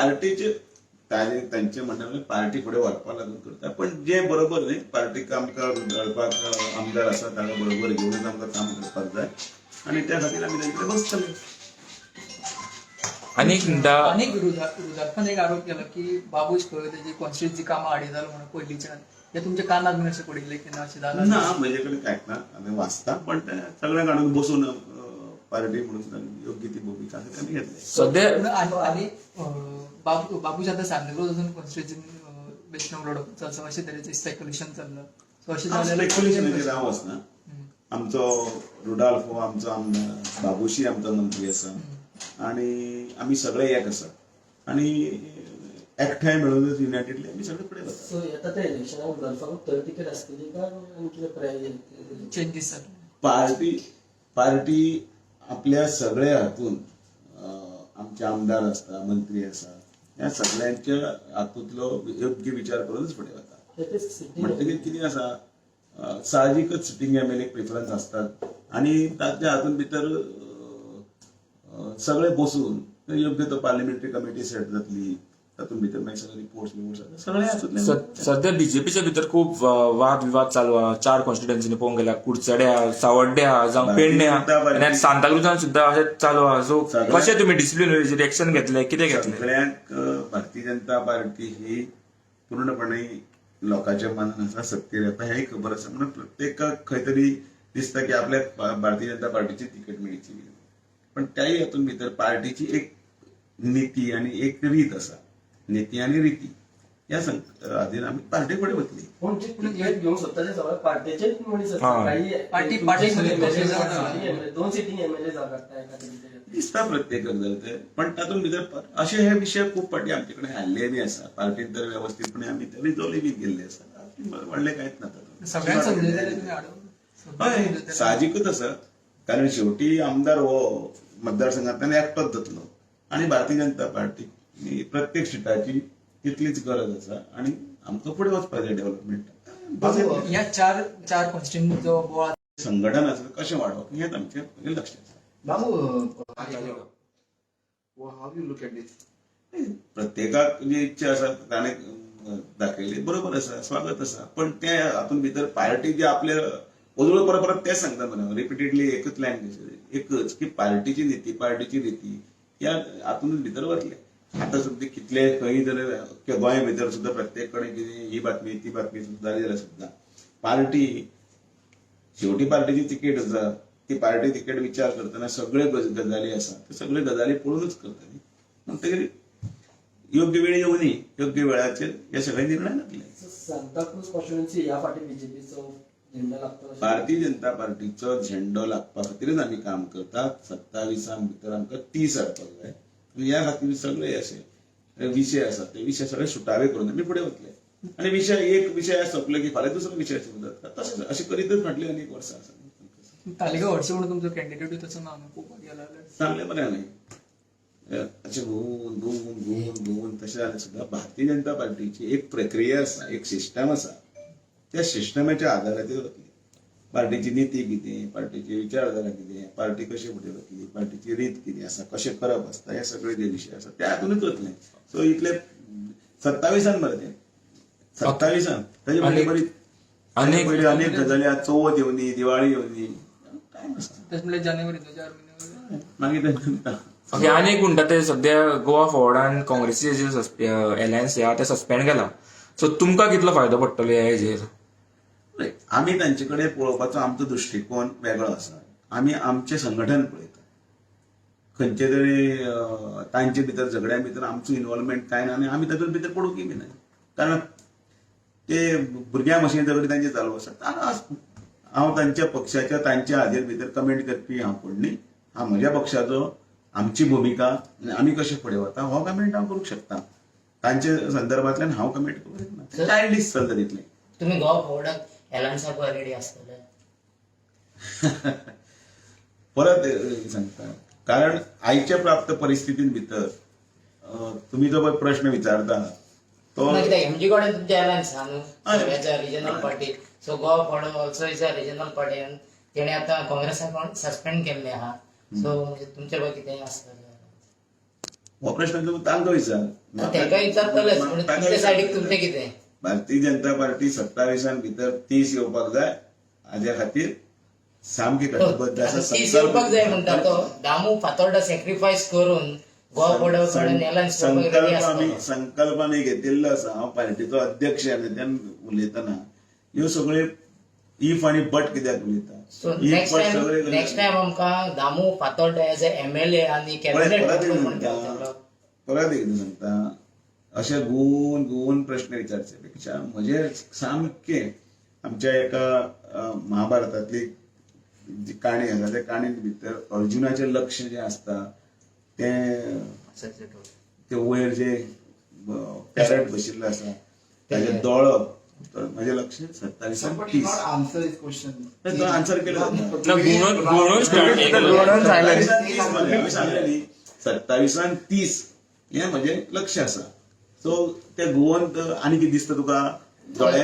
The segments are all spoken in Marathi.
पार्टीचे त्यांचे म्हणणं पार्टी फुडें व्हरपा लागून करता, पण जे बरोबर न्ही पार्टीक आमकां घडपाक आमदार आसा ताका बरोबर घेवन आमकां काम करपाक जाय आनी त्या खातीर आमी तांचे कडेन बसतले. अनेक विरोधार्थान एक आरोप केला की बाबूश खंय त्याची कॉन्स्टिट्युन्सी कामां आडितालो म्हणून पयलींच्यान हे तुमच्या कानार बीन अशें पडिल्लें की ना अशें जालां ना म्हजे कडेन कांयच ना. हांवें वाचता पण ते सगळ्यांक हाडून बसून पार्टी म्हणून योग्य ती भुमिका आसा ती आमी घेतली. सध्या आनी बाबूश आतां सांताक्रूज वचून कॉन्स्टिट्युन्सीन वेंचणूक लडोवपाचो असो अशें तरेचें स्पेक्युलेशन चल्लां. सो अशें स्पेक्युलेशनाचेर हांव वचना. आमचो रुडाल्फो आमचो आमदार बाबूशी आमचो मंत्री आसा आनी आमी सगळे एक आसा आनी एकठांय मेळूनच युनायटेडली आमी सगळे फुडें वता. सो येता त्या इलेक्शनाक रुडाल्फाक थर्ड टिकेट आसतली काय आनी कितें चेंजीस जातले? पार्टी आपल्या सगळ्या हातून आमचे आमदार आसता मंत्री आसा ह्या सगळ्यांच्या हातूंतलो योग्य विचार करूनच फुडें वता. म्हणटकीर कितें आसा साहजिकच सिटींग एमएलएक प्रिफरन्स आसतात आनी ताच्या हातून भितर सगळे बसून योग्य तो पार्लिमेंटरी कमिटी सेट जातली, तातूंत भितर मागीर सगळे रिपोर्ट्स सगळे हातूंतले. सध्या बीजेपीच्या भितर खूप वाद विवाद चालू आहा. 4 कॉन्स्टिट्युएन्सीनी पळोवंक गेल्यार कुडचड्या, सावड्ड्या जावं पेडण्या आनी सांताक्रुजान सुद्धा अशें चालू आहा. सो कशें तुमी डिसिप्लिनरी रिएक्शन घेतलें, कितें घेतलें? सगळ्यांक भारतीय जनता पार्टी ही पूर्णपणे लोकांच्या मनान आसा, सत्तेर येता हेंय खबर आसा म्हणून प्रत्येकाक खंय तरी दिसता की आपल्याक भारतीय जनता पार्टीची तिकेट मेळची, पण त्याही हातून भितर पार्टीची एक नीती आणि एक रीत आसा. नीती आणि रीती ह्या खातीर आमी पार्टी फुडें वतली. पूण जे घेवंक सोदता ते सगळे पार्टीचेच मनीस हा. आसतात. काही 2 सिटींग एमएलए जातात एका तरी दिसता प्रत्येकाक जाय ते, पण तातूंत भितर अशे हे विशय खूप फाटी आमचे कडेन हाडले बी आसा. पार्टीन तर व्यवस्थितपणे आमी ते रिजॉल्व बी केल्ले आसा. व्हडलें कांयच ना तातूंत. सगळ्यांक समजयलें तुमी हाडून? हय साहजिकच आसा, कारण शेवटी आमदार हो मतदारसंघांतल्यान एकटोच जातलो आनी भारतीय जनता पार्टी प्रत्येक सिटाची तितलीच गरज आसा आनी आमकां फुडें वचपाक जाय डेव्हलपमेंट. ह्या चार कॉन्स्टिट्युन्सीचो बोवाळ संघटन आसा कशें वाडोवप हें आमचें लक्ष आसा. प्रत्येकाक जी इच्छा आसा ताणें दाखयली बरोबर आसा, स्वागत आसा, पण ते हातूंत भितर पार्टी जे आपले उजळ परत तेच सांगता मरे रिपिटेडली एकच लँग्वेज एकच की पार्टीची नीती पार्टीची रीती ह्या हातूंत भितर वतले. आतां सुद्दां कितले खंय जाल्यार गोंया भितर सुद्दां प्रत्येक कडेन कितें ही बातमी ती बातमी जाली जाल्यार सुद्दां पार्टी शेवटी पार्टीची तिकेट आसा, ती पार्टी तिकेट विचार करतना सगळे गजाली आसा ते सगळे गजाली पळोवनूच करतली. म्हणटकीर योग्य वेळ येवनी योग्य वेळाचेर हे सगळे निर्णय जातले. सांताक्रूज कॉन्स्टिट्युएन्सी ह्या फाटी बीजेपीचो झेंडो लागतो. भारतीय जनता पार्टीचो झेंडो लागपा खातीरच आमी काम करतात. 27 भितर आमकां 30 हाडपाक जाय. ह्या खातीर सगळे अशे विशय आसात ते विशय सगळे सुटावे करून आमी फुडें वतले आनी विशय एक विशय सोंपलो की फाल्यां दुसरो विशय सुरू जाता. तशें अशें करीतच फाटलीं अनेक वर्सां आसा. तालिगांव हरशी म्हणून तुमचो कॅन्डिडेट तसो ना खूप गेला चांगलें बरें न्ही अशें घुंवून तशें जाल्यार सुद्दां भारतीय जनता पार्टीची एक प्रक्रिया आसा, एक सिस्टम आसा. त्या सिस्टमाच्या आदाराचेर वतली. पार्टीची नीती कितें, पार्टीची विचारधारा कितें, पार्टी कशी फुडें वतली, पार्टीची रीत कितें आसा, कशें करप आसता, हे सगळे जे विशय आसा त्या हातूनच वतले. सो इतले 27 मरे ते 27 ताजे पयलीं बरी अनेक गजाली चवथ येवनी दिवाळी येवनी टायम आसा तशें म्हणल्यार जानेवारी 2004 मागीर ओके. आनी एक म्हणटा ते सध्या गोवा फॉरवर्डान काँग्रेसीचे जे एलायन्स आहा ते सस्पेंड केला. सो तुमकां कितलो फायदो पडटलो ह्या हेजेर? आमी तांचे कडेन पळोवपाचो आमचो दृश्टिकोन वेगळो आसा. आमी आमचें संघटन पळयता. खंयचे तरी तांचे भितर झगड्या भितर आमचो इन्वॉल्वमेंट कांय ना आनी आमी तातूंत भितर पडूंकय बी ना. कारण ते भुरग्यां भशेन झगडी तांचे चालू आसा. हांव तांच्या पक्षाच्या तांच्या हाजेर भितर कमेंट करपी हांव पडली. हांव म्हज्या पक्षाचो आमची भुमिका आमी कशें फुडें वता हो कमेंट हांव करूंक शकता. तांचे संदर्भांतल्यान हांव कमेंट करूंक शकना. चायल्डिश चलता तितलें. तुम्ही गोवा फॉरवर्डाक एलायन्साक रेडी आसतले? परत सांगता कारण आयच्या प्राप्त परिस्थितीन भितर तुम्ही जो प्रश्न विचारता तो एमजी कडेन तुमच्या एलायन्स आहा regional party. So Goa forward also is a regional party आनी तेणे आतां काँग्रेसाक सस्पेंड केल्ले आहा. सो तुमचे कितें आसतलें? हो प्रश्न तुम्ही तांकां विचार तेका विचारतलेच म्हणजे तुमच्या सायडीक तुमचे कितें भारतीय जनता पार्टी 27 भितर 30 येवपाक जाय हाज्या खातीर सामकी कटिबद्ध आसा. तीस येवपाक जाय म्हणटा तो दामू फातोर्डा सॅक्रिफायस करून गोवा फॉडो कडे एलायन्स करपाक रेडी आसता. संकल्प आमी घेतिल्लो आसा. हांव पार्टीचो अध्यक्ष तेन्ना उलयतना ह्यो सगळे इफ आनी बट कित्याक उलयता. So if next but time सगळे नेक्स्ट टाइम आमकां Damu Fatorda as a MLA आनी कॅबिनेट परत एकदा सांगता अशे गुवन प्रश्न विचारचे पेक्षा म्हजे सामके आमच्या एका महाभारतातली जी काणी आसा त्या काणये भितर अर्जुनाचें लक्ष जें आसता ते वयर जे पॅरट बशिल्लो आसा ताजे दोळो म्हजें लक्ष 27 आन्सर केलं हांवें सांगलें न्ही 27 आणि 30 हें म्हजें लक्ष आसा. सो ते गोवन आनी कितें दिसता तुका दोळो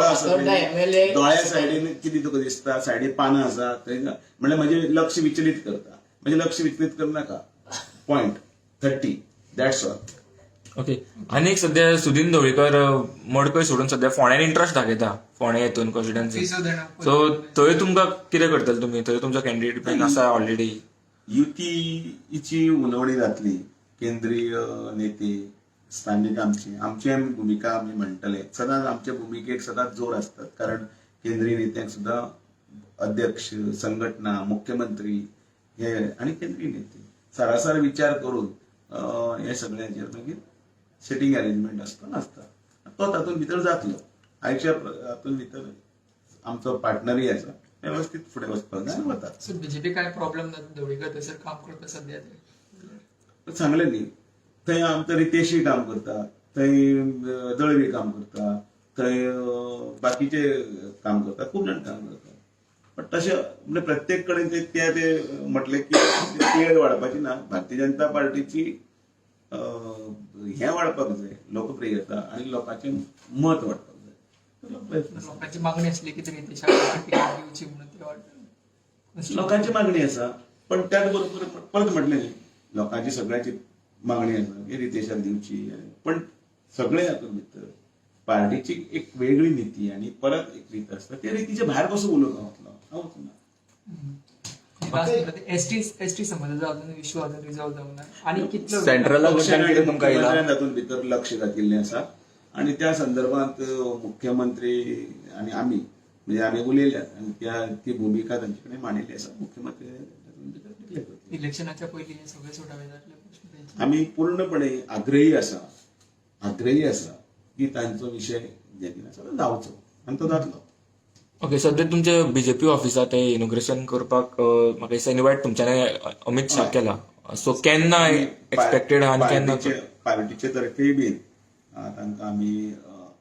आसा दोळ्या सायडीन कितें तुका दिसता सायडीन पानां आसा म्हणल्यार म्हजें लक्ष विचलीत करता. म्हजें लक्ष विचलीत करनाका. Point 30 that's all. ओके. आनी एक सध्या सुदीन ढवळीकर मडकय सोडून सध्या फोंड्यान इंट्रस्ट दाखयता फोंड्या हेतून कॉन्स्टिट्युएन्सी. सो थंय तुमकां कितें करतले तुमी थंय तुमचो कॅन्डिडेट बीन आसा ऑलरेडी. युतीची उलोवणी जातली. केंद्रीय नेते स्थानिक आमची भूमिका आमी म्हणटले. सदांच आमच्या भूमिकेक सदांच जोर आसतात कारण केंद्रीय नेत्यांक सुद्दां अध्यक्ष संघटना मुख्यमंत्री हे आनी केंद्रीय नेते सारासार विचार करून हे सगळ्यांचेर मागीर सिटींग अरेंजमेंट आसता तो तातूंत भितर जातलो. आयच्या हातूंत भितर आमचो पार्टनरूय आसा व्यवस्थीत फुडें वचपाक जाय वता. सो बीजेपी काय प्रॉब्लेम ना ढवळीकर थंयसर काम करता सध्या ते सांगलें न्ही थंय आमचो रितेशूय काम करता थंय दळवी काम करता थंय बाकीचे काम करता खूब जाण काम करता. पण तशें म्हणजे प्रत्येक कडेन ते म्हटलें की तेड वाडपाची ना. भारतीय जनता पार्टीची हें वाडपाक जाय लोकप्रियता आनी लोकांचें मत वाडपाक जाय. लोकांची मागणी असली की तरी दिवची म्हणून ते वाटतं. लोकांची मागणी आसा पण त्याच बरोबर परत म्हटलें न्ही लोकांची सगळ्यांची मागणी आसा की रितेशाक दिवची पण सगळे हातूंत भितर पार्टीची एक वेगळी नीती आणि परत एक रीत आसता त्या रितीच्या भायर कसो उलोवंक वतलो एसटी समाजाचो अजून इश्यू अजून रिझॉल्व जावना आणि कितलो सेंट्रल तातूंत भितर लक्ष घातिल्लें आसा आणि त्या संदर्भात मुख्यमंत्री आणि आमी म्हणजे आमी उलयल्यात आणि ती भूमिका तांचे कडेन मांडिल्ली आसा. मुख्यमंत्री इलेक्शनाच्या पयलीं हे सगळे सोडावे जातले प्रश्न आमी पूर्णपणे आग्रही आसा की तांचो विषय जे कितें आसा तो जावचो आनी तो जातलो. ओके. सध्या तुमच्या बीजेपी ऑफिसात ते इनॉग्रेशन करपाक म्हाका दिसता इनवायट तुमच्यानी अमित शाह केला. सो केन्ना एक्सपेक्टेड आनी केन्ना पार्टीचे तर्फे बीन तांकां आमी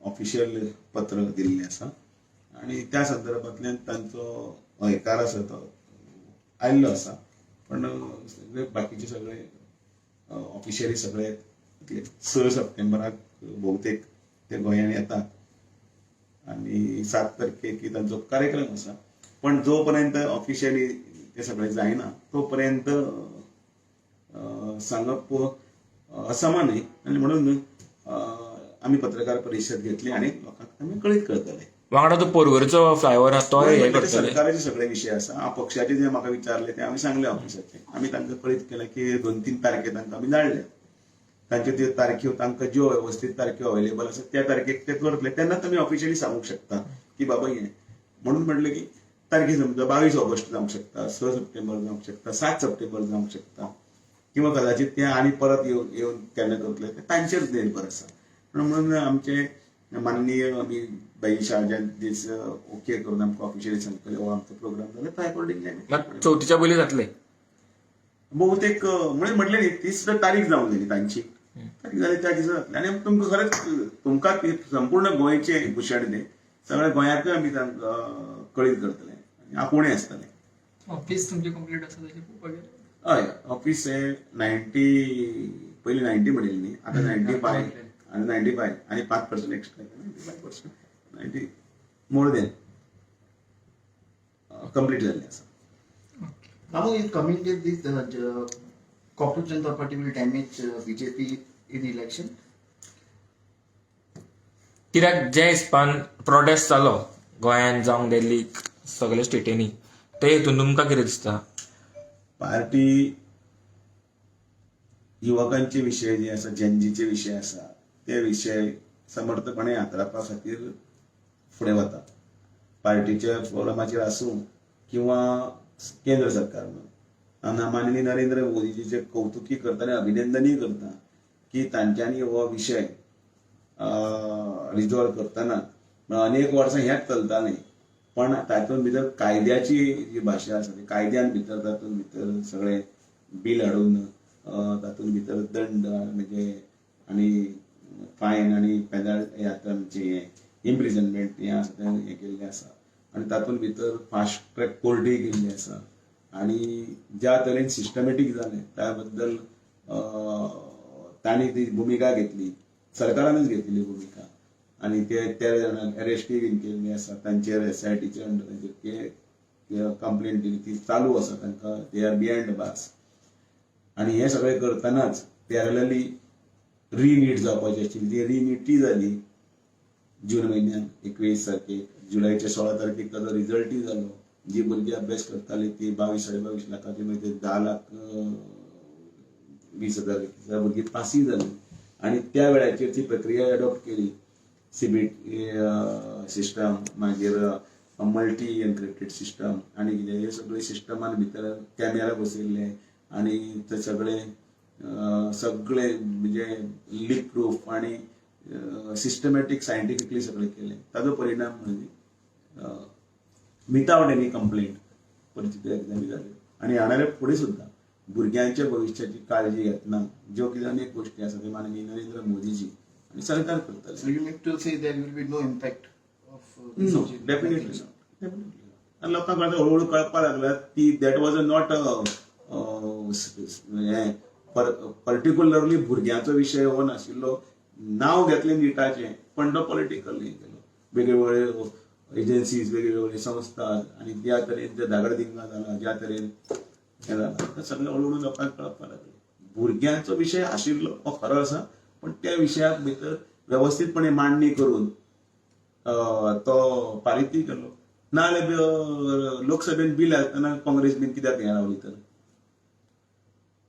ऑफिशियल पत्र दिल्लें आसा आणि त्या संदर्भांतल्यान तांचो अहंकार आसा तो आयिल्लो आसा. पण बाकीचे सगळे ऑफिशियली सगळे 6 सप्टेंबराक भोवतेक ते गोंयांत येतात आणि 7 तारखेक तांचो कार्यक्रम आसा. पण जो पर्यंत ऑफिशियली ते सगळे जायना तो पर्यंत सांगप असमान न्ही आनी म्हणून आमी पत्रकार परिशद घेतली आणि लोकांक आमी कळीत करतले. वांगडा तो पोरवरचो फ्लायओव्हर आसा तो हे करतले. सरकाराचे सगळे विशय आसा. पक्षाचे जे म्हाका विचारले ते आमी सांगले ऑफिसाचे. आमी तांकां कळीत केलें की 2-3 तारखे तांकां आमी धाडले. तांच्यो त्यो तारख्यो तांकां ज्यो वेवस्थीत तारख्यो अवेलेबल आसात त्या तारखेक ते करतले तेन्नाच आमी ऑफिशियली सांगूंक शकता की बाबा हें म्हणून म्हटलें की तारखे समजा 22 ऑगस्ट जावंक शकता 6 सप्टेंबर जावंक शकता 7 सप्टेंबर जावंक शकता किंवा कदाचित ते आनी परत येवन केन्ना करतले ते तांचेर निर्भर आसा. म्हणून आमचे माननीय आमी बाई शाह ज्या दीस ओके करून आमकां ऑफिशियली सांगतले हो आमचो प्रोग्राम जालो त्या अकॉर्डिंगली 34च्या पयलीं जातले बहुतेक म्हटलें न्ही ती सुद्दां तारीख जावंक जाली तांची तारीख जाली त्या दिसा जातली आनी तुमकां खरेंच तुमकां संपूर्ण गोंयचे भुशण तें सगळ्या गोंयांतूय आमी तांकां कळीत करतले आनी आपुणें आसतलें. ऑफिस तुमची कंप्लीट आसा तशें पळोवपाक गेल्यार हय ऑफिस हे 90 पयलीं 90 म्हणिल्ली न्ही आतां 95 आणि 95 आणि 5% एक्स्ट्रा 95% 90 मोर देन कंप्लीट जाल्लें आसा. Now, in coming days, this Corporate Janata Party will damage BJP in the election? कित्याक जे हिसपान प्रोटेस्ट जालो गोंयांत जावं दिल्लीक सगळ्या स्टेटींनी ते हितून तुमकां कितें दिसता? पार्टी युवकांचे विशय जे आसा जेनजीचे विशय आसा ते विशय समर्थपणे हाताळपा खातीर फुडें वता. पार्टीच्या फोरमाचेर आसूं किंवा केंद्र सरकारान माननीय नरेंद्र मोदीजीचे कौतुकी करता आनी अभिनंदनूय करता की तांच्यांनी हो विशय रिजॉल्व करतना अनेक वर्सां हेंच चलतालें पण तातूंत भितर कायद्याची जी भाशा आसा ती कायद्यान भितर तातूंत भितर सगळें बील हाडून तातूंत भितर दंड म्हणजे आनी फायन आनी पेनल्टी आमचे इम्प्रिजनमेंट हें आसा तें हें केल्लें आसा आनी तातूंत भितर फास्ट ट्रॅक कोर्टूय केल्ली आसा आनी ज्या तरेन सिस्टमॅटीक जालें त्या बद्दल तांणी ती भुमिका घेतली, सरकारानच घेतली भुमिका आनी ते 13 जाणांक अरेस्टूय बीन केल्ले आसा. तांचेर SITचे अंडर कंप्लेंट दिली ती चालू आसा, तांकां दे आर बिहायंड बार्स आनी हें सगळें करतनाच पॅरलली रिनीट जावपाची आशिल्ली ती रिनीटूय जाली जून म्हयन्यान 21 तारखेक. जुलयाच्या 16 तारखेक ताचो रिजल्टूय जालो. जी भुरगीं अभ्यास करताली ती 22-22.5 लाखाची म्हणजे 10,20,000 भुरगीं पासूय जाली आनी त्या वेळाचेर ती प्रक्रिया एडॉप्ट केली. CBT सिस्टम मागीर मल्टी एन्क्रिप्टेड सिस्टम आनी कितें हे सगळे सिस्टमान भितर कॅमेरा बसयल्ले आनी ते सगळे म्हणजे लीक प्रूफ आनी सिस्टमॅटीक सायंटिफिकली सगळें केलें. ताचो परिणाम म्हणजे विथआउट एनी कंप्लेंट परिस्थिती एग्जामी जाल्यो आनी येणारे फुडें सुद्दां भुरग्यांच्या भविश्याची काळजी घेतना ज्यो कितें अनेक गोश्टी आसा त्यो माननीय नरेंद्र मोदीजी आनी सरकार करतले. So you mean to say there will be no impact of no definitely आनी लोकांक आतां हळूहळू कळपाक लागला की दॅट वॉज नॉट पर्टिक्युलरली भुरग्यांचो विशय हो नाशिल्लो. नांव घेतलें निटाचें पण तो पॉलिटिकल हें केलो. वेगवेगळ्यो एजन्सीज वेगवेगळ्यो संस्था आनी ज्या तरेन ते धागडधिंगा जाला ज्या तरेन हें जालां तें सगळें हळूहळू लोकांक कळपाक लागलें. भुरग्यांचो विशय आशिल्लो हो खरो आसा पण त्या विशयाक भितर वेवस्थीतपणे मांडणी करून तो पारितूय केलो. नाजाल्यार लोकसभेन बील हाडटना काँग्रेस बीन कित्याक हें रावली तर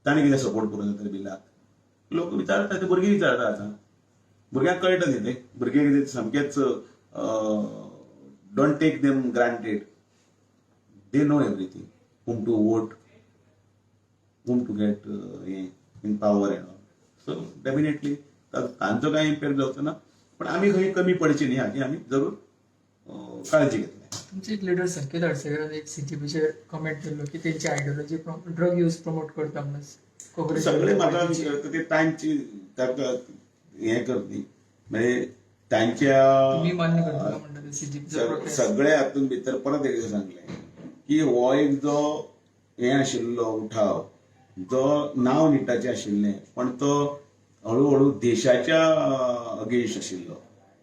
तांणी कितें सपोर्ट करूं ना तर बिलाक. लोक विचारता ते भुरगीं विचारता आतां भुरग्यांक कळटा न्ही तें भुरगे कितें सामकेच don't take them granted. They know everything whom to vote, whom to get in power and all. So definitely तांचो काय इम्पॅक्ट जावचो ना पण आमी खंय कमी पडची न्ही हाची आमी जरूर काळजी घेतली. तुमचे एक लिडर संकेत अडसरेन एक CGPचेर कमेंट केल्लो की तेंची आयडियोलॉजी ड्रग यूज प्रमोट करता म्हणून सगळे म्हाका विचारता ते तांची हें करतली म्हणजे तुम्ही मान्य तांच्या करता म्हणटा ते CGP सगळे हातूंत भितर परत एकदां सांगलें की हो एक जो हें आशिल्लो उठाव जो नांव निटाचें आशिल्लें पण तो हळूहळू देशाच्या अगेन्स्ट आशिल्लो.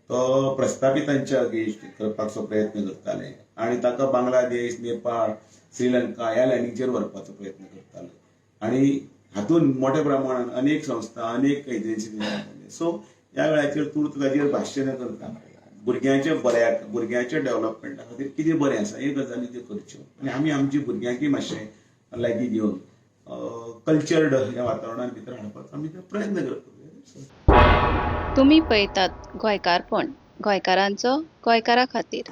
तो प्रस्थापितांच्या अगेन्स्ट करपाचो प्रयत्न करताले आनी ताका बांगलादेश नेपाळ श्रीलंका ह्या लायनीचेर व्हरपाचो प्रयत्न करताले आनी हातूंत मोठ्या प्रमाणात अनेक संस्था अनेक एजन्सी. सो ह्या वेळाचेर तूं ताचेर भाश्य न करता भुरग्यांच्या डेव्हलपमेंटा खातीर कितें बरें आसा हे गजाली त्यो करच्यो आनी आमी आमची भुरग्यांकूय मातशें लागीं घेवन कल्चर्ड ह्या वातावरणांत भितर हाडपाचो आमी प्रयत्न करतले. तुम्ही पळयतात गोंयकारपण गोंयकारांचो गोंयकारा खातीर.